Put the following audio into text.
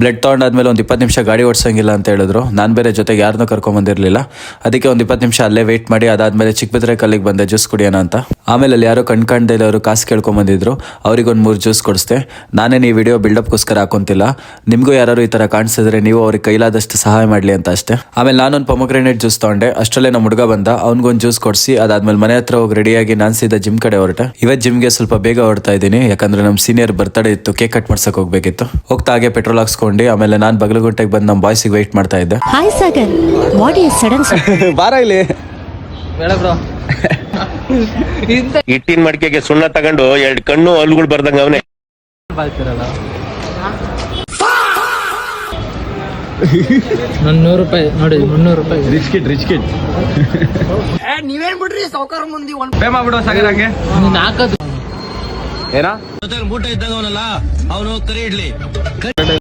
Blood ತೊಗೊಂಡಾದ್ಮೇಲೆ ಒಂದು 20 ನಿಮಿಷ ಗಾಡಿ ಓಡಿಸಂಗಿಲ್ಲ ಅಂತ ಹೇಳಿದ್ರು. ನಾನು ಬೇರೆ ಜೊತೆಗೆ ಯಾರನ್ನೂ ಕರ್ಕೊಂಬಂದಿರಲಿಲ್ಲ. ಅದಕ್ಕೆ ಒಂದು 20 ನಿಮಿಷ ಅಲ್ಲೇ ವೆಯ್ಟ್ ಮಾಡಿ ಅದಾದಮೇಲೆ ಚಿಕ್ಕಬಿದ್ರೆ ಕಲ್ಲಿಗೆ ಬಂದೆ ಜ್ಯೂಸ್ ಕುಡಿಯೋಣ ಅಂತ. ಆಮೇಲೆ ಅಲ್ಲಿ ಯಾರೋ ಕಣ್ಕಾಣ್ದೇ ಅವರು ಕಾಸು ಕೇಳ್ಕೊಂಬಂದಿದ್ರು. ಅವ್ರಿಗೊಂದು 3 ಜ್ಯೂಸ್ ಕೊಡಿಸ್ದೆ. ನಾನೇನು ಈ ವಿಡಿಯೋ ಬಿಲ್ಡಪ್ಗೋಸ್ಕರ ಹಾಕೊಂತಿಲ್ಲ, ನಿಮಗೂ ಯಾರು ಈ ಥರ ಕಾಣಿಸಿದ್ರೆ ನೀವು ಅವ್ರಿಗೆ ಕೈಲಾದಷ್ಟು ಸಹಾಯ ಮಾಡಲಿ ಅಂತ ಅಷ್ಟೇ. ಆಮೇಲೆ ನಾನೊಂದು ಪೊಮೊಗ್ರೆನೇಟ್ ಜ್ಯೂಸ್ ತೊಗೊಂಡೆ. ಅಷ್ಟರಲ್ಲೇ ನಮ್ಮ ಹುಡುಗ ಬಂದ, ಅವ್ನಿಗೊಂದು ಜ್ಯೂಸ್ ಕೊಡಿಸಿ ಅದಾದ್ಮೇಲೆ ಮನೆ ಹತ್ರ ಹೋಗಿ ರೆಡಿಯಾಗಿ ನಾನು ಸೀದಾ ಜಿಮ್ ಕಡೆ ಹೊರಟೆ. ಇವತ್ತು ಜಿಮ್ಗೆ ಸ್ವಲ್ಪ ಬೇಗ ಹೊರಡ್ತಾ ಇದ್ದೀನಿ, ಯಾಕಂದ್ರೆ ನಮ್ಮ ಸೀನಿಯರ್ ಬರ್ತಡೇ ಇತ್ತು, ಕೇಕ್ ಕಟ್ ಮಾಡ್ಸಕ್ಕೆ ಹೋಗ್ಬೇಕಿತ್ತು. ಹೋಗ್ತಾ ಹಾಗೆ ಪೆಟ್ರೋಲ್ ಹಾಕ್ಸ್ಕೊಂಡು ಆಮೇಲೆ ನಾನು ಬಗಲಗುಂಟೆಗೆ ಬಂದು ನಮ್ಮ ಬಾಯ್ಸಿಗೆ ವೆಯ್ಟ್ ಮಾಡ್ತಾ ಇದ್ದೆ. Hi Sagar, what is sudden ಬಾರ ಇಲ್ಲಿ ಬೇಡ ಬ್ರೋ. ಇಟ್ಟಿನ ಮಡಿಕೆಗೆ ಸುಣ್ಣ ತಗೊಂಡು 2 ಕಣ್ಣು ಹಲ್ಲುಗಳು ಬರ್ದಂಗ ಅವನೇ ಬಾಳ್ತಿರಲ್ಲ. ನನ್ನ 100 ರೂಪಾಯಿ ನೋಡಿ, 300 ರೂಪಾಯಿ ರಿಚ್ ಕಿಡ್ ನೀವೇನ್ ಬಿಡ್ರಿ ಸಾವುಕಾರ ಮುಂದಿ ಪೇ ಮಾಡ್ಬಿಡೋ ಸಾಗರಕ್ಕೆ. ನೀನ್ ಹಾಕೋದು ಏನಾ ಮೂಟ ಇದ್ದಂಗ ಅವನಲ್ಲ ಅವನು ಕರಿ ಇಡ್ಲಿ.